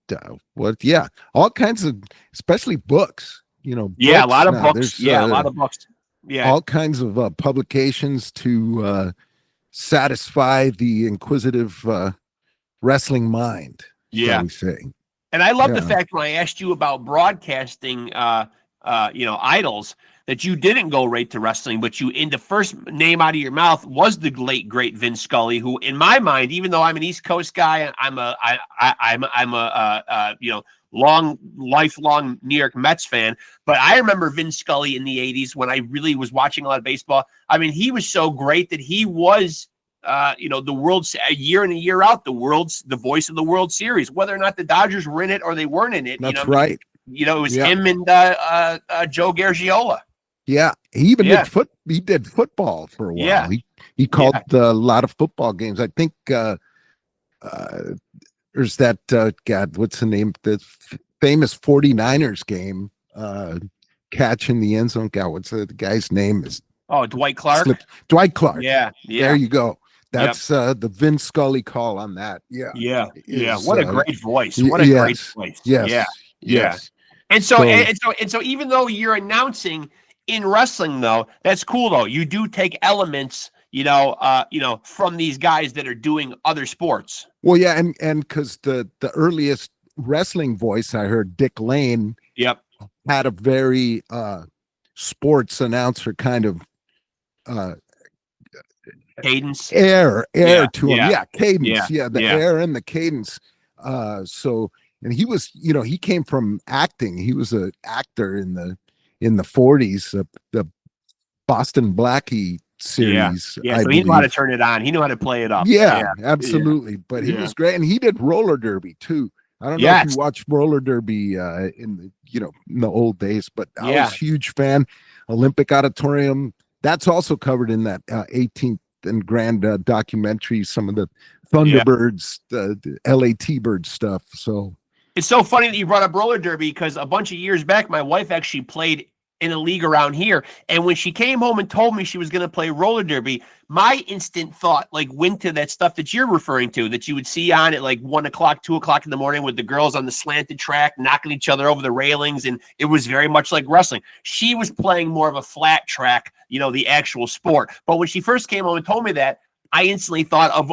all kinds of, especially books. You know.
Yeah, a lot of
now.
books. A lot of books. Yeah,
all kinds of publications to satisfy the inquisitive wrestling mind, shall we say.
And I love the fact when I asked you about broadcasting you know, idols, that you didn't go right to wrestling, but the first name out of your mouth was the late great Vin Scully, who in my mind, even though I'm an East Coast guy, I'm a you know, lifelong New York Mets fan, but I remember Vin Scully in the 80s when I really was watching a lot of baseball. I mean, he was so great that he was you know, the world's year in and year out, the voice of the World Series, whether or not the Dodgers were in it or they weren't in it.
That's
you know,
right.
You know, it was him and Joe Garagiola.
Yeah, he even did football for a while.
Yeah.
He called a lot of football games. I think there's that God, what's the name? The famous 49ers game, catch in the end zone. God, what's the guy's name? Is
Dwight Clark.
Dwight Clark.
Yeah.
There you go. That's the Vin Scully call on that.
Yeah. What a great voice. What a great voice.
Yes.
And so even though you're announcing in wrestling, though, that's cool though. You do take elements, you know, from these guys that are doing other sports.
Well, yeah, and because the earliest wrestling voice I heard, Dick Lane, had a very sports announcer kind of
Cadence.
air
Yeah,
to him.
yeah,
Yeah, cadence.
yeah,
Yeah, the
yeah,
air and the cadence. So and he was, he came from acting. He was an actor in the 40s, the Boston Blackie
yeah,
series,
yeah.
I
So he knew how to
believe.
turn it on. He knew how to play it up.
Yeah,
Yeah, yeah,
absolutely. But he
yeah.
was great, and he did roller derby too. I don't know if you
Yes,
watched roller derby in the in the old days, but I was
yeah,
a huge fan. Olympic Auditorium. That's also covered in that 18th and Grand documentary. Some of the
yeah.
Thunderbirds, the LA T-Bird stuff. So
It's so funny that you brought up roller derby because a bunch of years back, my wife actually played in a league around here. And when she came home and told me she was going to play roller derby, my instant thought like went to that stuff that you're referring to, that you would see on at like 1 o'clock, 2 o'clock in the morning with the girls on the slanted track, knocking each other over the railings. And it was very much like wrestling. She was playing more of a flat track, the actual sport. But when she first came home and told me that, I instantly thought of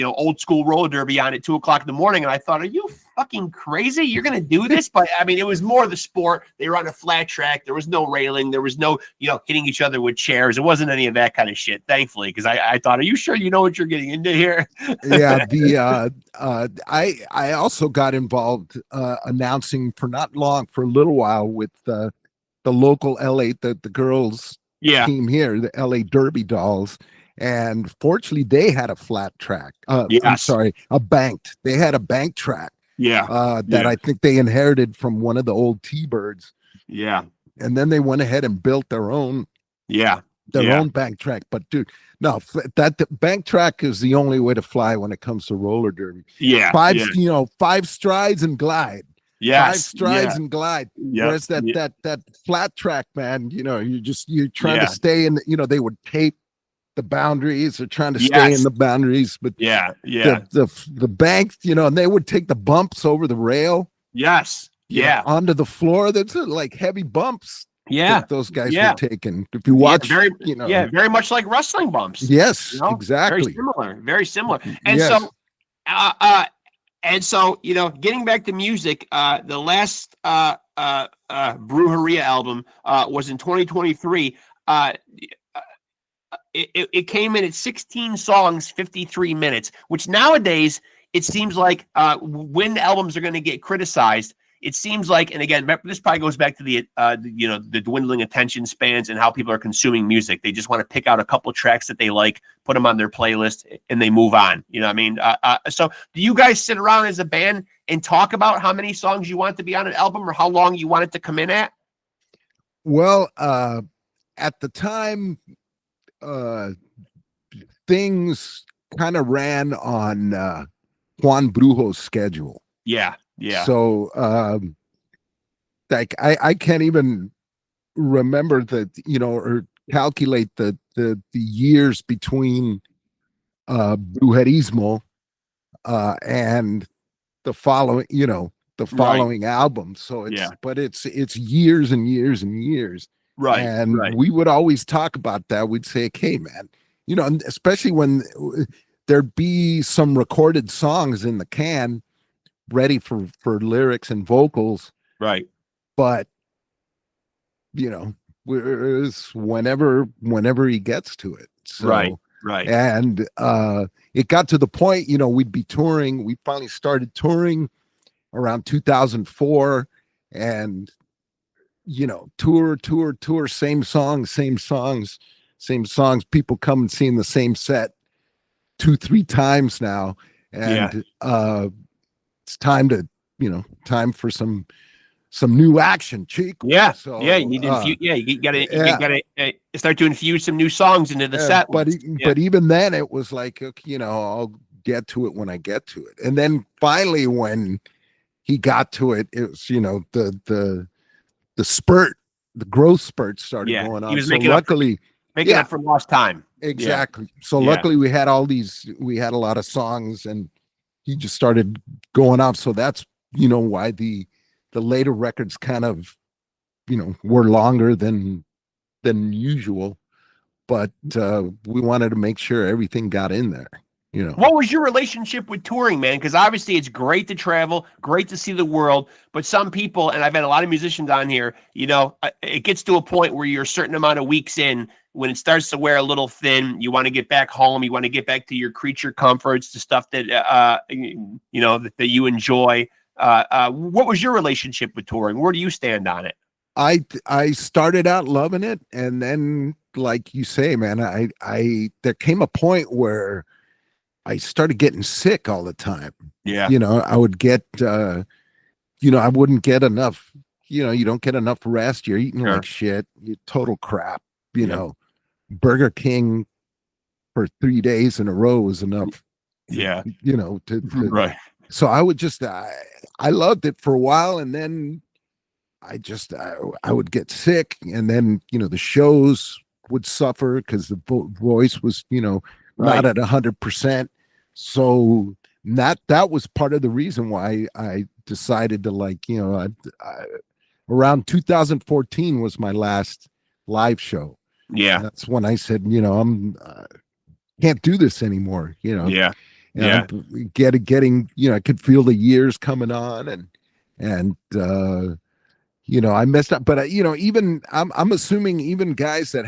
old school roller derby on at 2 o'clock in the morning. And I thought, are you fucking crazy? You're going to do this? But I mean, it was more the sport. They were on a flat track. There was no railing. There was no, hitting each other with chairs. It wasn't any of that kind of shit, thankfully, because I thought, are you sure you know what you're getting into here?
yeah, I also got involved announcing for not long, for a little while, with the local LA, the girls
Yeah.
team here, the LA Derby Dolls. And fortunately, they had a flat track. I'm
Yes.
sorry, a banked. They had a bank track
Yeah.
that
Yeah.
I think they inherited from one of the old T-Birds.
Yeah.
And then they went ahead and built their own
Yeah. Yeah.
bank track. But dude, no, that the bank track is the only way to fly when it comes to roller derby.
Yeah.
Five,
Yeah.
5 strides and glide. 5
Yes.
strides
Yeah.
and glide.
Yep.
Whereas that flat track, man, you're trying to
Yeah.
stay in. They would tape the boundaries. They're trying to stay in
Yes.
the boundaries, but
Yeah. Yeah.
the bank, and they would take the bumps over the rail,
Yes. Yeah.
onto the floor. That's like heavy bumps
Yeah.
that those guys
Yeah.
were taking. If you
Yeah,
watch,
very much like wrestling bumps.
yes,
Very
exactly.
similar, very similar. And
Yes.
so, getting back to music, the last Brujeria album was in 2023. It came in at 16 songs, 53 minutes, which nowadays it seems like when albums are going to get criticized, it seems like, and again, this probably goes back to the dwindling attention spans and how people are consuming music. They just want to pick out a couple of tracks that they like, put them on their playlist, and they move on. You know what I mean? So do you guys sit around as a band and talk about how many songs you want to be on an album or how long you want it to come in at?
Well, at the time, things kind of ran on Juan Brujo's schedule.
Yeah. Yeah.
So, like I can't even remember or calculate the years between Brujerismo and the following,
Right.
album. So
Yeah.
it's years and years and years.
Right.
And
Right.
we would always talk about that. We'd say, okay, man, and especially when there'd be some recorded songs in the can ready for lyrics and vocals,
Right.
but it's whenever he gets to it. So,
Right. Right.
and it got to the point, we'd be touring. We finally started touring around 2004, and tour, same songs. People come and seeing the same set 2-3 times now, and it's time for some new action, cheek.
Yeah.
So
Yeah. You need to infuse. Yeah. You gotta start to infuse some new songs into the set.
but but even then it was like, okay, I'll get to it when I get to it. And then finally when he got to it, it was the spurt, the growth spurt started going on.
He was
so
making
luckily
up for lost time.
exactly. So
Yeah.
luckily we had a lot of songs, and he just started going off. So that's why the later records kind of were longer than usual, but we wanted to make sure everything got in there. you know.
What was your relationship with touring, man? Because obviously it's great to travel, great to see the world, but some people, and I've had a lot of musicians on here, it gets to a point where you're a certain amount of weeks in, when it starts to wear a little thin, you want to get back home, you want to get back to your creature comforts, the stuff that, that you enjoy. What was your relationship with touring? Where do you stand on it?
I started out loving it, and then, like you say, man, I there came a point where I started getting sick all the time.
Yeah.
I would get, I wouldn't get enough, you don't get enough rest. You're eating like shit. You total crap, Burger King for 3 days in a row was enough.
Yeah.
Right. So I would just, I loved it for a while. And then I would get sick. And then, the shows would suffer because the voice was, not at 100%. So that was part of the reason why I decided to around 2014 was my last live show.
Yeah.
That's when I said, I'm can't do this anymore,
Yeah.
And I'm getting, I could feel the years coming on, and I messed up, but even I'm assuming even guys or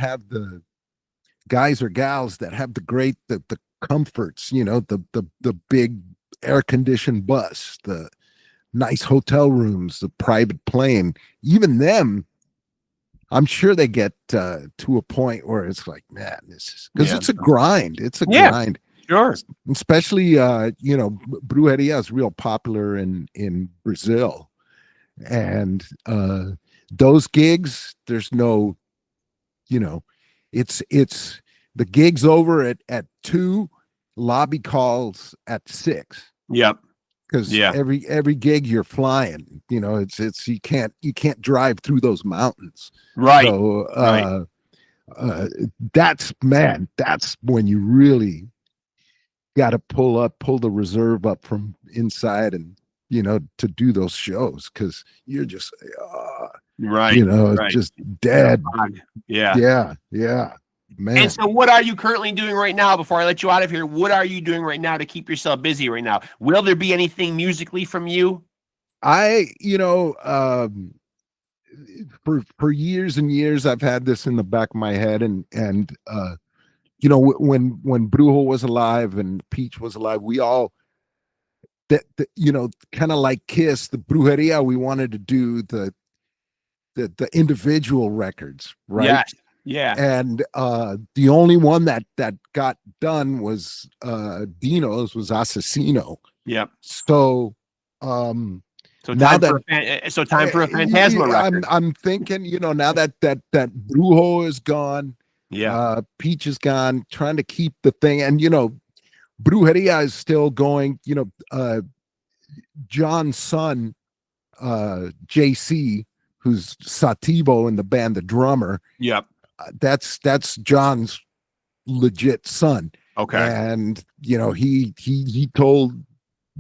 gals that have the comforts, the big air conditioned bus, the nice hotel rooms, the private plane, even them, I'm sure they get to a point where it's like, man, this is because it's a grind. It's a grind.
Sure.
Especially, Brujeria is real popular in Brazil. And those gigs, there's no, it's the gig's over at 2, lobby calls at 6.
Yep.
Because every gig you're flying, it's you can't drive through those mountains.
Right.
So that's when you really got to pull the reserve up from inside, and to do those shows, because you're just just dead. Yeah, man.
And so what are you currently doing right now, before I let you out of here? What are you doing right now to keep yourself busy right now? Will there be anything musically from you?
For years and years I've had this in the back of my head, and when Brujo was alive and Peach was alive, we all kind of like Kiss, the Brujeria, we wanted to do the individual records, right?
Yes. Yeah.
And the only one that got done was Dino's, was Assassino.
Yep.
So
time for a Fantasma record.
I'm thinking, now that Brujo is gone, Peach is gone, trying to keep the thing, and Brujeria is still going. John's son, JC, who's Sativo in the band, the drummer.
Yep.
That's John's legit son.
Okay.
And he told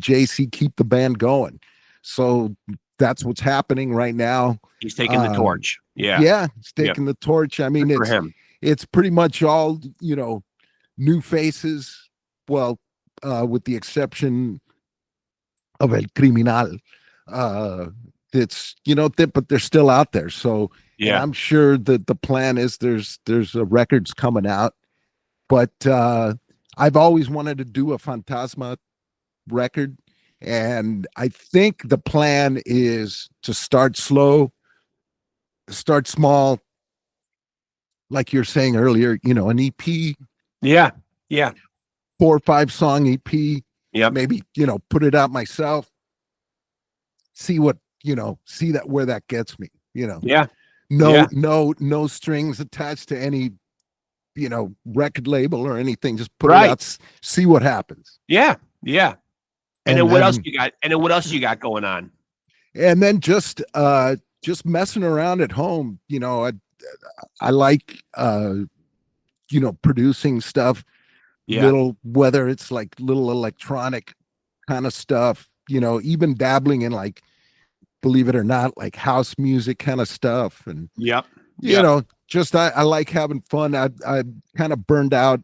JC keep the band going. So that's what's happening right now.
He's taking the torch. Yeah.
Yeah, he's taking the torch. I mean, it's pretty much all, new faces. Well, with the exception of El Criminal. It's, but they're still out there. So yeah, I'm sure that the plan is there's records coming out, but I've always wanted to do a Fantasma record. And I think the plan is to start slow, start small, like you're saying earlier, an EP.
Yeah. Yeah.
4 or 5 song EP.
Yeah.
Maybe, put it out myself. See what, see that where that gets me,
Yeah.
No strings attached to any, record label or anything. Just put it out, see what happens.
Yeah. Yeah. And then what else you got? And then what else you got going on?
And then just messing around at home. I like producing stuff. Yeah. Whether it's like little electronic kind of stuff, even dabbling in, like, believe it or not, like house music kind of stuff. And just I like having fun. I kind of burned out.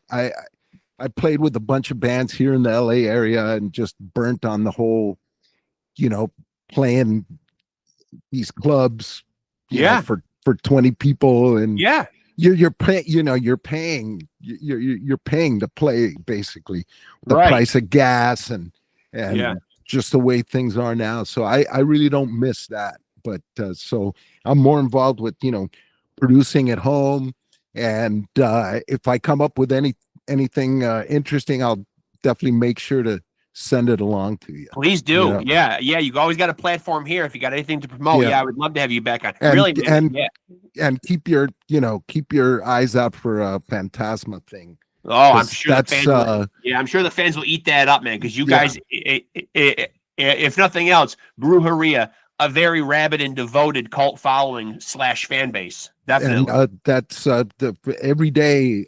I played with a bunch of bands here in the LA area and just burnt on the whole, you know, playing these clubs,
Yeah.
for 20 people, and
Yeah.
you're paying, you're paying to play, basically, the
Right.
price of gas
Yeah.
and just the way things are now. So I really don't miss that. But so I'm more involved with, producing at home. And if I come up with anything interesting, I'll definitely make sure to send it along to you.
Please
You
do.
know,
Yeah. Yeah. You always got a platform here. If you got anything to promote,
yeah,
yeah, I would love to have you back on.
and
Really, man.
and
Yeah.
and keep your eyes out for a Fantasma thing,
Oh, I'm
because
sure the
that's
fans will. Yeah, I'm sure the fans will eat that up, man. Because you
yeah.
guys, if nothing else, Brujeria, a very rabid and devoted cult following / fan base.
And
Definitely.
that's the every day,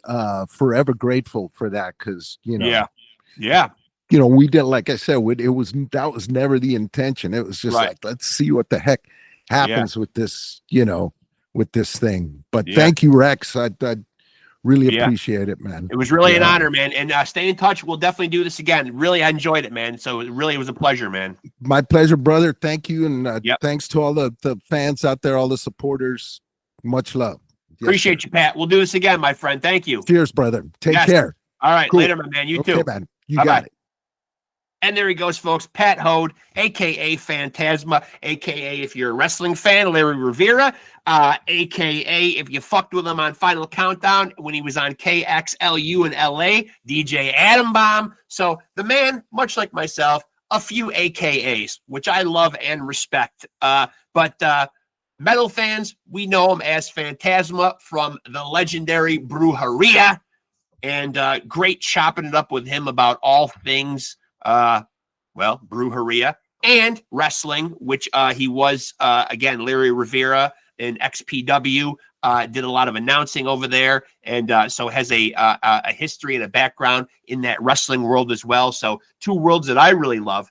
forever grateful for that, because
Yeah. Yeah.
we did, like I said, that was never the intention. It was just
Right.
like, let's see what the heck
Yeah.
happens with this, with this thing. But
Yeah.
thank you, Rex. I really
Yeah.
appreciate it, man.
It was really an
Yeah.
honor, man. And stay in touch. We'll definitely do this again. Really, I enjoyed it, man. So it really was a pleasure, man.
My pleasure, brother. Thank you. And
Yep.
thanks to all the fans out there, all the supporters. Much love. Yes,
Appreciate
sir.
you, Pat. We'll do this again, my friend. Thank you.
Cheers, brother. Take
Yes.
care.
All right.
Cool.
Later, my man. You
Okay,
too.
man. You
Bye-bye.
got it.
And there he goes, folks. Pat HOED, a.k.a. Fantasma, a.k.a. if you're a wrestling fan, Larry Rivera, a.k.a. if you fucked with him on Final Countdown when he was on KXLU in L.A., DJ Adam Bomb. So the man, much like myself, a few AKAs, which I love and respect. But metal fans, we know him as Fantasma from the legendary Brujeria, and great chopping it up with him about all things Brujeria and wrestling, which he was, again, Larry Rivera in XPW, did a lot of announcing over there, and so has a history and a background in that wrestling world as well. So two worlds that I really love.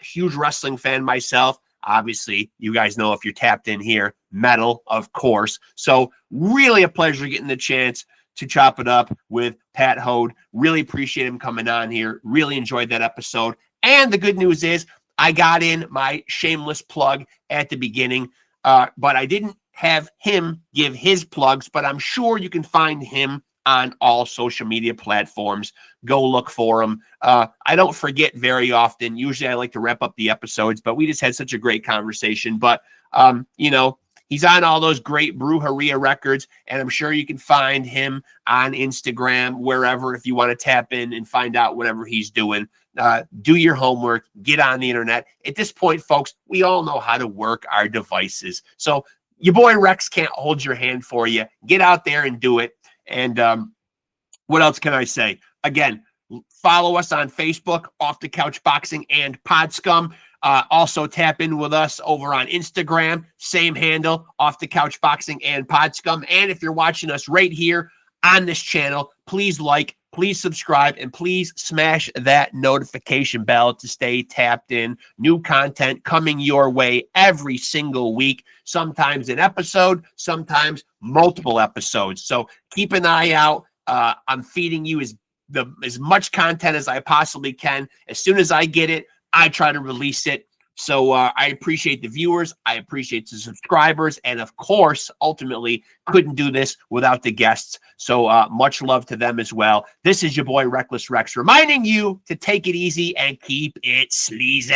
Huge wrestling fan myself. Obviously, you guys know if you're tapped in here, metal, of course. So really a pleasure getting the chance to chop it up with Pat HOED. Really appreciate him coming on here. Really enjoyed that episode. And the good news is I got in my shameless plug at the beginning, but I didn't have him give his plugs, but I'm sure you can find him on all social media platforms. Go look for him. I don't forget very often. Usually I like to wrap up the episodes, but we just had such a great conversation. But, he's on all those great Brujeria records, and I'm sure you can find him on Instagram, wherever, if you want to tap in and find out whatever he's doing. Do your homework, get on the internet. At this point, folks, we all know how to work our devices. So your boy Rexx can't hold your hand for you. Get out there and do it. And what else can I say? Again, follow us on Facebook, Off the Couch Boxing and Pod Scum. Also tap in with us over on Instagram, same handle, Off the Couch Boxing and Pod Scum. And if you're watching us right here on this channel, please like, please subscribe, and please smash that notification bell to stay tapped in. New content coming your way every single week, sometimes an episode, sometimes multiple episodes. So keep an eye out. I'm feeding you as much content as I possibly can. As soon as I get it, I try to release it. So I appreciate the viewers. I appreciate the subscribers. And of course, ultimately, couldn't do this without the guests. So much love to them as well. This is your boy, Reckless Rexx, reminding you to take it easy and keep it sleazy.